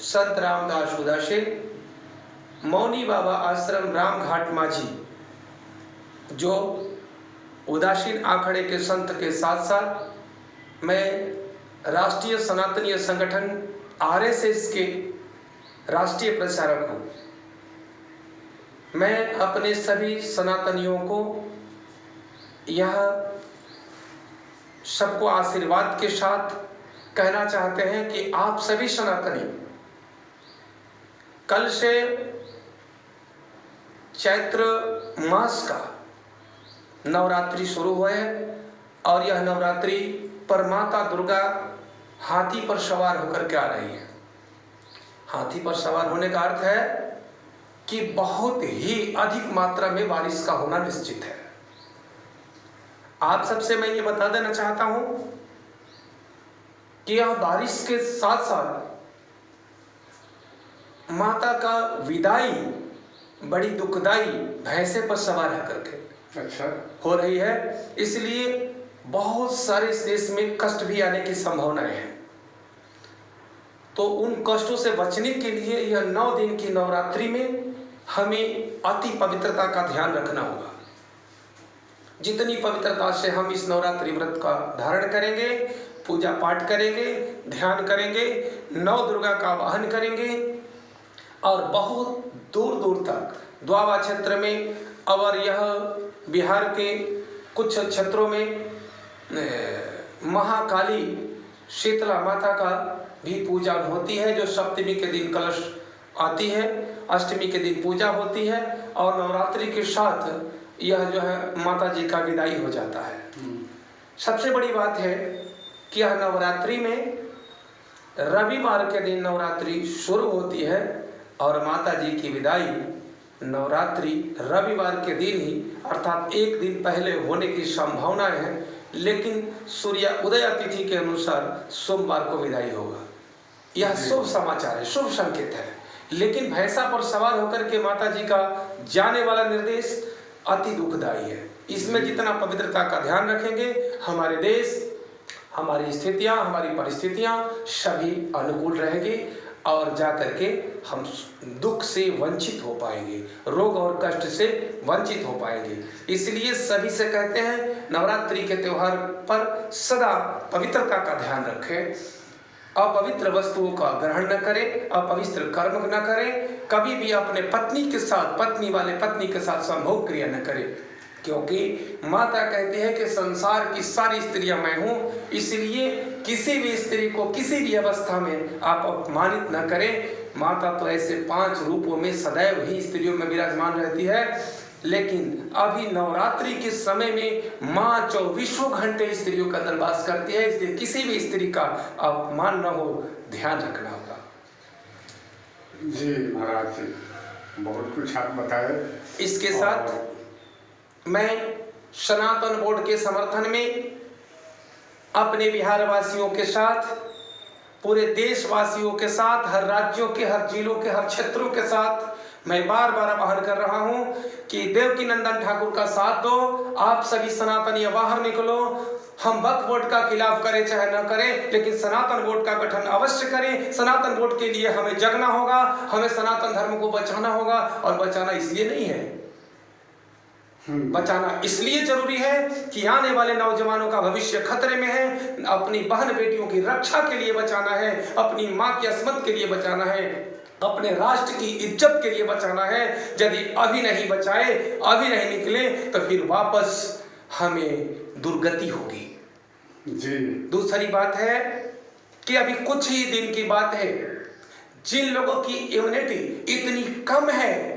संत रामदास उदासीन, मौनी बाबा आश्रम रामघाट माझी, जो उदासीन आखड़े के संत के साथ साथ मैं राष्ट्रीय सनातनीय संगठन आरएसएस के राष्ट्रीय प्रचारक हूँ। मैं अपने सभी सनातनियों को यह सबको आशीर्वाद के साथ कहना चाहते हैं कि आप सभी सनातनी कल से चैत्र मास का नवरात्रि शुरू हुआ है और यह नवरात्रि पर माता दुर्गा हाथी पर सवार होकर के आ रही है। हाथी पर सवार होने का अर्थ है कि बहुत ही अधिक मात्रा में बारिश का होना निश्चित है। आप सबसे मैं ये बता देना चाहता हूं कि यह बारिश के साथ साथ माता का विदाई बड़ी दुखदाई भैंसे पर सवार होकर के हो रही है, इसलिए बहुत सारे इस देश में कष्ट भी आने की संभावनाएं हैं। तो उन कष्टों से बचने के लिए यह 9 दिन की नवरात्रि में हमें अति पवित्रता का ध्यान रखना होगा। जितनी पवित्रता से हम इस नवरात्रि व्रत का धारण करेंगे, पूजा पाठ करेंगे, ध्यान करेंगे, नव दुर्गा का आवाहन करेंगे और बहुत दूर दूर तक द्वाबा क्षेत्र में और यह बिहार के कुछ क्षेत्रों में महाकाली शीतला माता का भी पूजा होती है, जो सप्तमी के दिन कलश आती है, अष्टमी के दिन पूजा होती है और नवरात्रि के साथ यह जो है माता जी का विदाई हो जाता है। सबसे बड़ी बात है कि यह नवरात्रि में रविवार के दिन नवरात्रि शुरू होती है और माता जी की विदाई नवरात्रि रविवार के दिन ही अर्थात एक दिन पहले होने की संभावनाएं है, लेकिन सूर्य उदय तिथि के अनुसार सोमवार को विदाई होगा। यह शुभ समाचार है, शुभ संकेत है। लेकिन भैंसा पर सवार होकर के माता जी का जाने वाला निर्देश अति दुखदायी है। इसमें जितना पवित्रता का ध्यान रखेंगे, हमारे देश, हमारी स्थितियां, हमारी परिस्थितियां सभी अनुकूल रहेगी और जाकर के हम दुख से वंचित हो पाएंगे, रोग और कष्ट से वंचित हो पाएंगे। इसलिए सभी से कहते हैं नवरात्रि के त्योहार पर सदा पवित्रता का ध्यान रखें, अपवित्र वस्तुओं का ग्रहण न करें, अपवित्र कर्म न करें, कभी भी अपने पत्नी के साथ, पत्नी वाले पत्नी के साथ संभोग क्रिया न करें, क्योंकि माता कहती है कि संसार की सारी स्त्रियां मैं हूं, इसलिए किसी भी स्त्री को किसी भी अवस्था में आप अपमानित न करें। माता तो ऐसे 5 रूपों में सदैव ही स्त्रियों में विराजमान रहती है, लेकिन अभी नवरात्रि के समय में माँ 24 घंटे स्त्रियों का दरबार करती है, इसलिए किसी भी स्त्री का अपमान न हो, ध्यान रखना होगा। जी महाराज जी, बहुत कुछ आप बताए। इसके साथ मैं सनातन बोर्ड के समर्थन में अपने बिहार वासियों के साथ, पूरे देशवासियों के साथ, हर राज्यों के, हर जिलों के, हर क्षेत्रों के साथ मैं बार बार आह्वान कर रहा हूं कि देवकी नंदन ठाकुर का साथ दो। आप सभी सनातनी बाहर निकलो। हम वक्फ बोर्ड का खिलाफ करें चाहे न करें, लेकिन सनातन बोर्ड का गठन अवश्य करें। सनातन बोर्ड के लिए हमें जगना होगा, हमें सनातन धर्म को बचाना होगा। और बचाना इसलिए नहीं है, बचाना इसलिए जरूरी है कि आने वाले नौजवानों का भविष्य खतरे में है। अपनी बहन बेटियों की रक्षा के लिए बचाना है, अपनी माँ की अस्मत के लिए बचाना है, अपने राष्ट्र की इज्जत के लिए बचाना है। यदि अभी नहीं बचाए, अभी नहीं निकले, तो फिर वापस हमें दुर्गति होगी। जी। दूसरी बात है कि अभी कुछ ही दिन की बात है, जिन लोगों की इम्यूनिटी इतनी कम है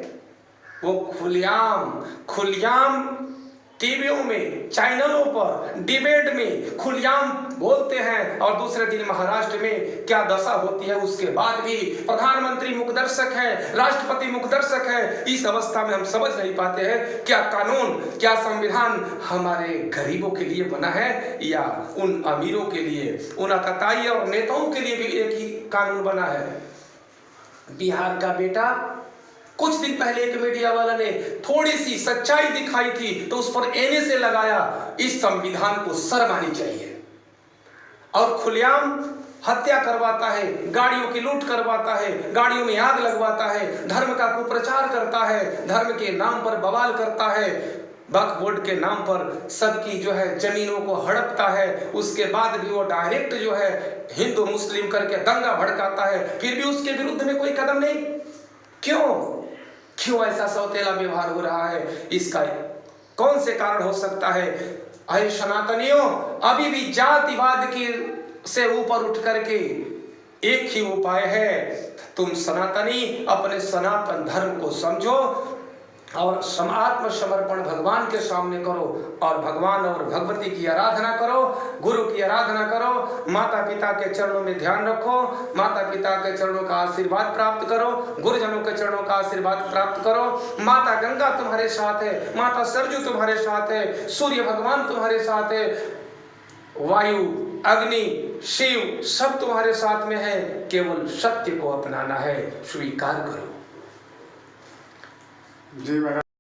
वो खुलेआम टीवियों में, चैनलों पर, डिबेट में खुलेआम बोलते हैं और दूसरे दिन महाराष्ट्र में क्या दशा होती है। उसके बाद भी प्रधानमंत्री मुखदर्शक है, राष्ट्रपति मुखदर्शक है। इस अवस्था में हम समझ नहीं पाते हैं क्या कानून, क्या संविधान हमारे गरीबों के लिए बना है या उन अमीरों के लिए, उन अतताई और नेताओं के लिए भी एक ही कानून बना है। बिहार का बेटा, कुछ दिन पहले एक मीडिया वाला ने थोड़ी सी सच्चाई दिखाई थी तो उस पर एने से लगाया। इस संविधान को शर्म आनी चाहिए। और खुलेआम हत्या करवाता है, गाड़ियों की लूट करवाता है, गाड़ियों में आग लगवाता है, धर्म का कुप्रचार करता है, धर्म के नाम पर बवाल करता है, वक्फ बोर्ड के नाम पर सबकी जो है जमीनों को हड़पता है, उसके बाद भी वो डायरेक्ट जो है हिंदू मुस्लिम करके दंगा भड़काता है, फिर भी उसके विरुद्ध में कोई कदम नहीं। क्यों ऐसा सौतेला व्यवहार हो रहा है? इसका कौन से कारण हो सकता है? अरे सनातनियों, अभी भी जातिवाद की से ऊपर उठ करके एक ही उपाय है, तुम सनातनी अपने सनातन धर्म को समझो और आत्मसमर्पण भगवान के सामने करो और भगवान और भगवती की आराधना करो, गुरु की आराधना करो, माता पिता के चरणों में ध्यान रखो, माता पिता के चरणों का आशीर्वाद प्राप्त करो, गुरुजनों के चरणों का आशीर्वाद प्राप्त करो। माता गंगा तुम्हारे साथ है, माता सरजू तुम्हारे साथ है, सूर्य भगवान तुम्हारे साथ है, वायु अग्नि शिव सब तुम्हारे साथ में है, केवल सत्य को अपनाना है, स्वीकार करो। जी महाराज।